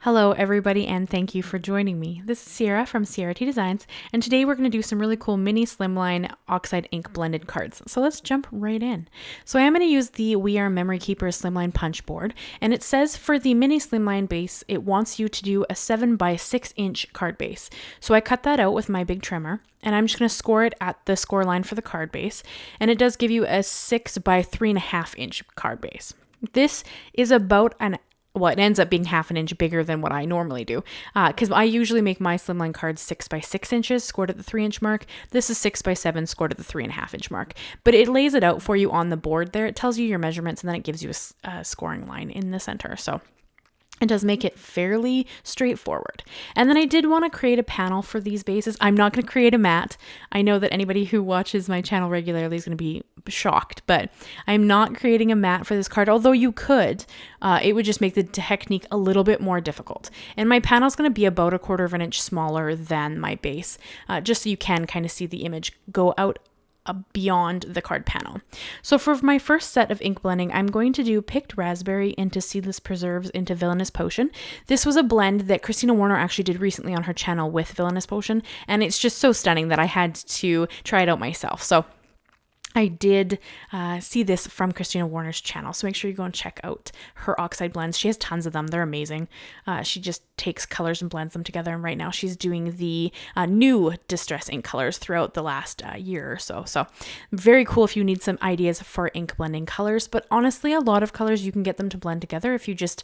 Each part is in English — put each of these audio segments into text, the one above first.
Hello everybody and thank you for joining me. This is Sierra from Sierra T Designs, and today we're going to do some really cool mini Slimline Oxide ink blended cards. So let's jump right in. So I am going to use the We Are Memory Keeper Slimline punch board, and it says for the mini Slimline base it wants you to do a 7 by 6 inch card base. So I cut that out with my big trimmer, and I'm just going to score it at the score line for the card base, and it does give you a 6 by 3.5 inch card base. This is about it ends up being half an inch bigger than what I normally do, because I usually make my slimline cards 6 by 6 inches scored at the 3 inch mark. This is 6 by 7 scored at the 3.5 inch mark, but it lays it out for you on the board there. It tells you your measurements, and then it gives you a scoring line in the center. So it does make it fairly straightforward. And then I did want to create a panel for these bases. I'm not going to create a mat. I know that anybody who watches my channel regularly is going to be shocked, but I'm not creating a mat for this card, although you could. It would just make the technique a little bit more difficult. And my panel is going to be about 1/4 of an inch smaller than my base, just so you can kind of see the image go out beyond the card panel. So for my first set of ink blending, I'm going to do Picked Raspberry into Seedless Preserves into Villainous Potion. This was a blend that Christina Warner actually did recently on her channel with Villainous Potion, and it's just so stunning that I had to try it out myself. So I did see this from Christina Warner's channel, so make sure you go and check out her Oxide blends. She has tons of them. They're amazing. She just takes colors and blends them together, and right now she's doing the new Distress ink colors throughout the last year or so. So very cool if you need some ideas for ink blending colors, but honestly, a lot of colors you can get them to blend together if you just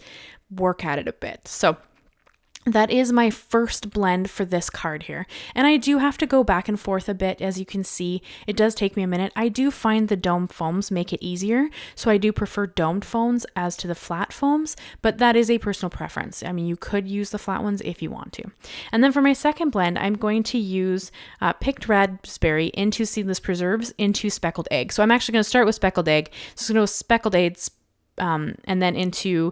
work at it a bit. So that is my first blend for this card here. And I do have to go back and forth a bit. As you can see, it does take me a minute. I do find the dome foams make it easier, so I do prefer domed foams as to the flat foams, but that is a personal preference. I mean, you could use the flat ones if you want to. And then for my second blend, I'm going to use Picked Raspberry into Seedless Preserves into Speckled Egg. So I'm actually going to start with Speckled Egg. So it's going to go Speckled Egg, and then into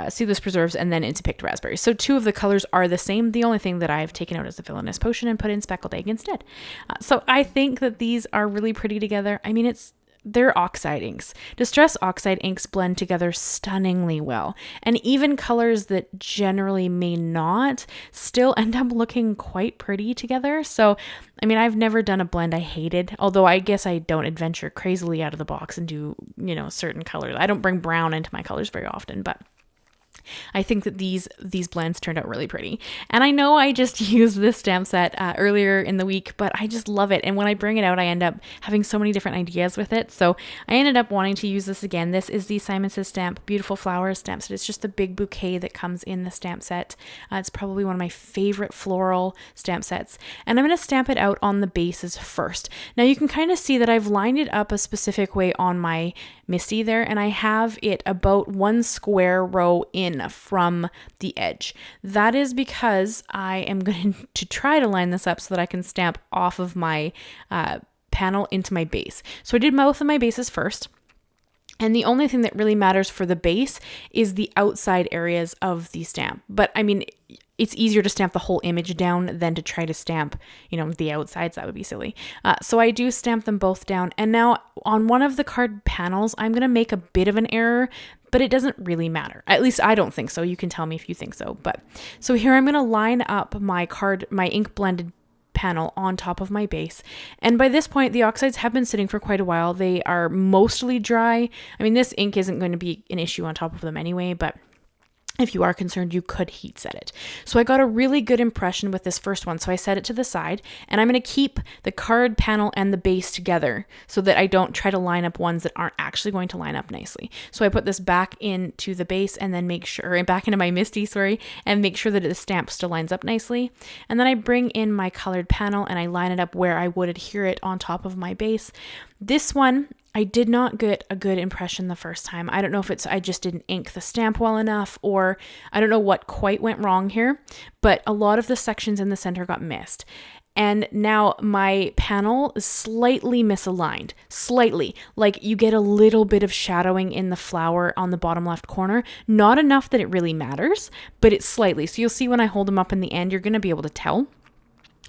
Seedless Preserves, and then into Picked Raspberry. So two of the colors are the same. The only thing that I've taken out is the Villainous Potion and put in Speckled Egg instead. So I think that these are really pretty together. I mean, they're Oxide inks. Distress Oxide inks blend together stunningly well, and even colors that generally may not still end up looking quite pretty together. So I mean, I've never done a blend I hated, although I guess I don't adventure crazily out of the box and do, certain colors. I don't bring brown into my colors very often, but I think that these blends turned out really pretty. And I know I just used this stamp set earlier in the week, but I just love it. And when I bring it out, I end up having so many different ideas with it. So I ended up wanting to use this again. This is the Simon Says Stamp Beautiful Flowers stamp set. It's just the big bouquet that comes in the stamp set. It's probably one of my favorite floral stamp sets. And I'm going to stamp it out on the bases first. Now you can kind of see that I've lined it up a specific way on my Misti there, and I have it about 1 square row in from the edge. That is because I am going to try to line this up so that I can stamp off of my panel into my base. So I did both of my bases first. And the only thing that really matters for the base is the outside areas of the stamp. But I mean, it's easier to stamp the whole image down than to try to stamp, the outsides. That would be silly. So I do stamp them both down. And now on one of the card panels, I'm going to make a bit of an error, but it doesn't really matter. At least I don't think so. You can tell me if you think so. But so here I'm going to line up my ink blended panel on top of my base. And by this point, the oxides have been sitting for quite a while. They are mostly dry. I mean, this ink isn't going to be an issue on top of them anyway, but if you are concerned, you could heat set it. So I got a really good impression with this first one. So I set it to the side, and I'm going to keep the card panel and the base together so that I don't try to line up ones that aren't actually going to line up nicely. So I put this back into the base and then back into my Misti, and make sure that the stamp still lines up nicely. And then I bring in my colored panel and I line it up where I would adhere it on top of my base. This one, I did not get a good impression the first time. I don't know if I just didn't ink the stamp well enough, or I don't know what quite went wrong here, but a lot of the sections in the center got missed. And now my panel is slightly misaligned, slightly, like you get a little bit of shadowing in the flower on the bottom left corner, not enough that it really matters, but it's slightly. So you'll see when I hold them up in the end, you're going to be able to tell.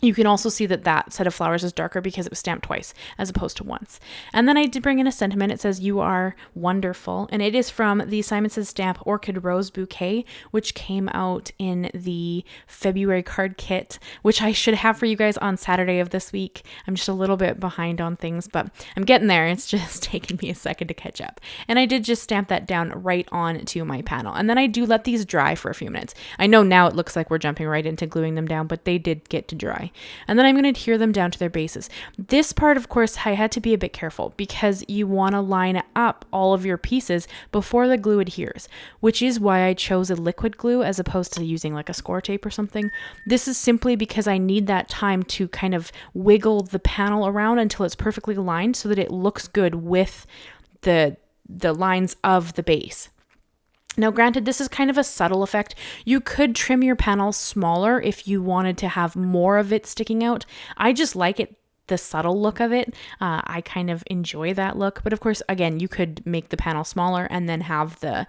You can also see that that set of flowers is darker because it was stamped twice as opposed to once. And then I did bring in a sentiment. It says, "You are wonderful." And it is from the Simon Says Stamp Orchid Rose Bouquet, which came out in the February card kit, which I should have for you guys on Saturday of this week. I'm just a little bit behind on things, but I'm getting there. It's just taken me a second to catch up. And I did just stamp that down right onto my panel. And then I do let these dry for a few minutes. I know now it looks like we're jumping right into gluing them down, but they did get to dry. And then I'm going to adhere them down to their bases. This part, of course, I had to be a bit careful because you want to line up all of your pieces before the glue adheres, which is why I chose a liquid glue as opposed to using like a Scor-Tape or something. This is simply because I need that time to kind of wiggle the panel around until it's perfectly aligned so that it looks good with the lines of the base. Now, granted, this is kind of a subtle effect. You could trim your panel smaller if you wanted to have more of it sticking out. I just like it, the subtle look of it. I kind of enjoy that look. But of course, again, you could make the panel smaller and then have the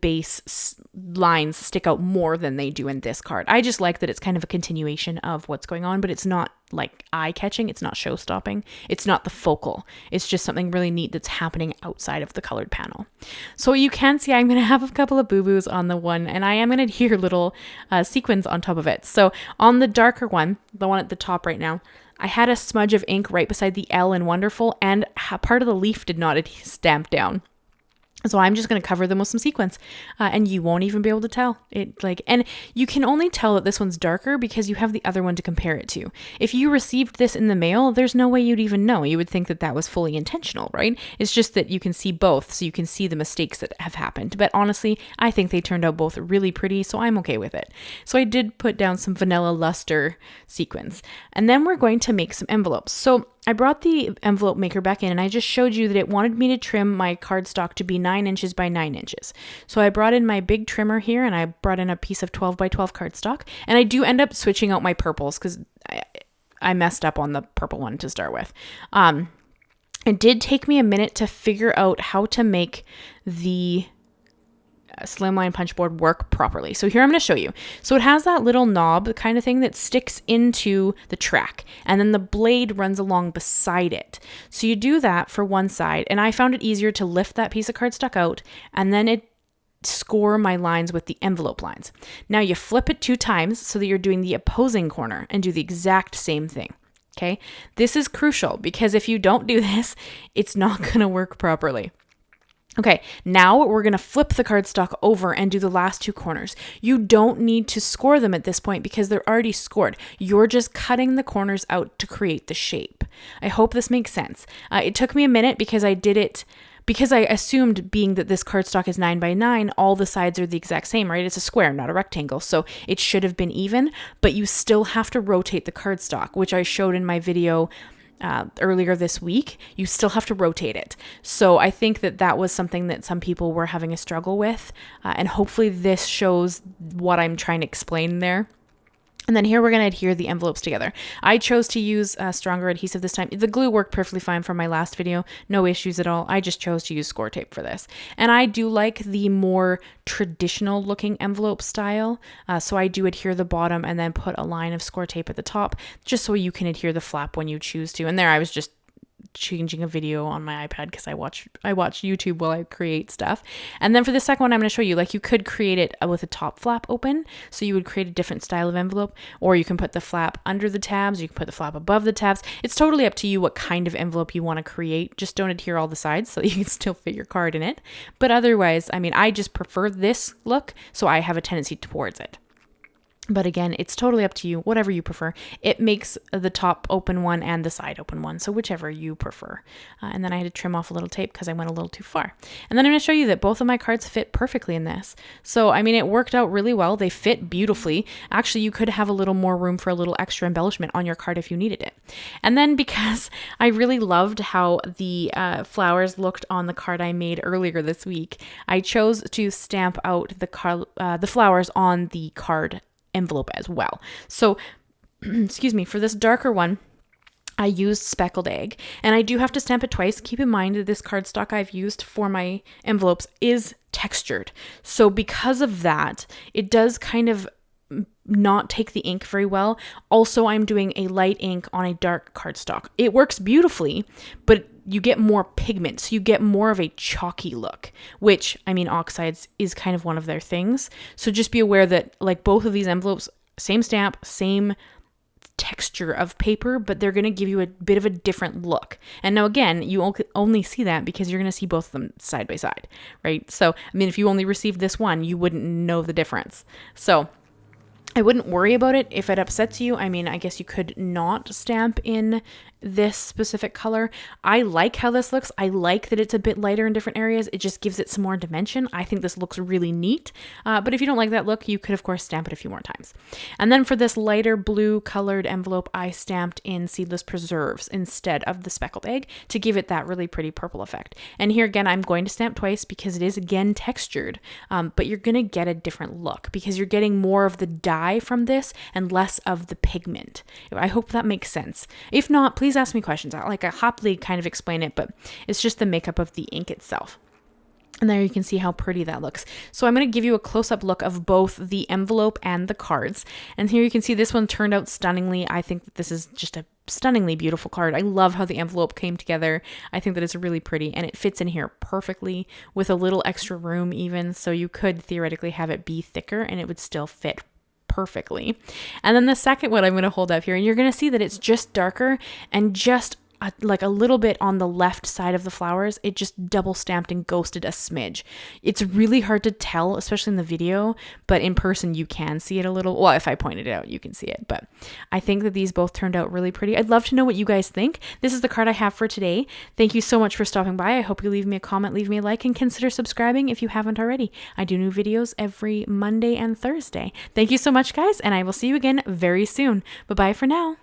base lines stick out more than they do in this card. I just like that it's kind of a continuation of what's going on, but it's not like eye-catching. It's not show-stopping. It's not the focal. It's just something really neat that's happening outside of the colored panel. So you can see I'm going to have a couple of boo-boos on the one, and I am going to adhere little sequins on top of it. So on the darker one, the one at the top right now, I had a smudge of ink right beside the L in Wonderful, and part of the leaf did not stamp down. So I'm just going to cover them with some sequins, and you won't even be able to tell it. And you can only tell that this one's darker because you have the other one to compare it to. If you received this in the mail, there's no way you'd even know. You would think that that was fully intentional, right? It's just that you can see both, so you can see the mistakes that have happened. But honestly, I think they turned out both really pretty, so I'm okay with it. So I did put down some Vanilla Luster sequins, and then we're going to make some envelopes. So I brought the envelope maker back in, and I just showed you that it wanted me to trim my cardstock to be 9 inches by 9 inches. So I brought in my big trimmer here, and I brought in a piece of 12 by 12 cardstock, and I do end up switching out my purples because I messed up on the purple one to start with. It did take me a minute to figure out how to make the Slimline punch board work properly. So here I'm going to show you. So it has that little knob kind of thing that sticks into the track, and then the blade runs along beside it. So you do that for one side, and I found it easier to lift that piece of cardstock out and then it score my lines with the envelope lines. Now you flip it 2 times so that you're doing the opposing corner and do the exact same thing. Okay, this is crucial because if you don't do this, it's not going to work properly. Okay, now we're going to flip the cardstock over and do the last 2 corners. You don't need to score them at this point because they're already scored. You're just cutting the corners out to create the shape. I hope this makes sense. It took me a minute because I did it because I assumed, being that this cardstock is 9 by 9, all the sides are the exact same, right? It's a square, not a rectangle, so it should have been even, but you still have to rotate the cardstock, which I showed in my video earlier this week. You still have to rotate it. So I think that that was something that some people were having a struggle with, and hopefully this shows what I'm trying to explain there. And then here we're going to adhere the envelopes together. I chose to use stronger adhesive this time. The glue worked perfectly fine from my last video. No issues at all. I just chose to use Scor-Tape for this. And I do like the more traditional looking envelope style. So I do adhere the bottom and then put a line of Scor-Tape at the top, just so you can adhere the flap when you choose to. And there I was just changing a video on my iPad because I watch YouTube while I create stuff. And then for the second one, I'm going to show you, like, you could create it with a top flap open. So you would create a different style of envelope, or you can put the flap under the tabs. You can put the flap above the tabs. It's totally up to you what kind of envelope you want to create. Just don't adhere all the sides so you can still fit your card in it. But otherwise, I mean, I just prefer this look, so I have a tendency towards it. But again, it's totally up to you, whatever you prefer. It makes the top open one and the side open one, so whichever you prefer. And then I had to trim off a little tape because I went a little too far. And then I'm going to show you that both of my cards fit perfectly in this. So, I mean, it worked out really well. They fit beautifully. Actually, you could have a little more room for a little extra embellishment on your card if you needed it. And then because I really loved how the flowers looked on the card I made earlier this week, I chose to stamp out the flowers on the card envelope as well. So, excuse me, for this darker one, I used Speckled Egg, and I do have to stamp it twice. Keep in mind that this cardstock I've used for my envelopes is textured. So because of that, it does kind of not take the ink very well. Also, I'm doing a light ink on a dark cardstock. It works beautifully, but you get more pigment, so you get more of a chalky look, which, I mean, Oxides is kind of one of their things. So just be aware that like both of these envelopes, same stamp, same texture of paper, but they're going to give you a bit of a different look. And now again, you only see that because you're going to see both of them side by side, right? So, I mean, if you only received this one, you wouldn't know the difference. So I wouldn't worry about it if it upsets you. I mean, I guess you could not stamp in this specific color. I like how this looks. I like that it's a bit lighter in different areas. It just gives it some more dimension. I think this looks really neat. But if you don't like that look, you could, of course, stamp it a few more times. And then for this lighter blue colored envelope, I stamped in Seedless Preserves instead of the Speckled Egg to give it that really pretty purple effect. And here again, I'm going to stamp twice because it is again textured, but you're going to get a different look because you're getting more of the dye from this and less of the pigment. I hope that makes sense. If not, please ask me questions. I happily kind of explain it, but it's just the makeup of the ink itself. And there you can see how pretty that looks. So I'm going to give you a close-up look of both the envelope and the cards. And here you can see this one turned out stunningly. I think that this is just a stunningly beautiful card. I love how the envelope came together. I think that it's really pretty and it fits in here perfectly with a little extra room even. So you could theoretically have it be thicker and it would still fit perfectly. And then the second one I'm going to hold up here, and you're going to see that it's just darker and just like a little bit on the left side of the flowers. It just double stamped and ghosted a smidge. It's really hard to tell, especially in the video, but in person you can see it a little. Well, if I pointed it out, you can see it, but I think that these both turned out really pretty. I'd love to know what you guys think. This is the card I have for today. Thank you so much for stopping by. I hope you leave me a comment, leave me a like, and consider subscribing if you haven't already. I do new videos every Monday and Thursday. Thank you so much, guys, and I will see you again very soon. Bye-bye for now.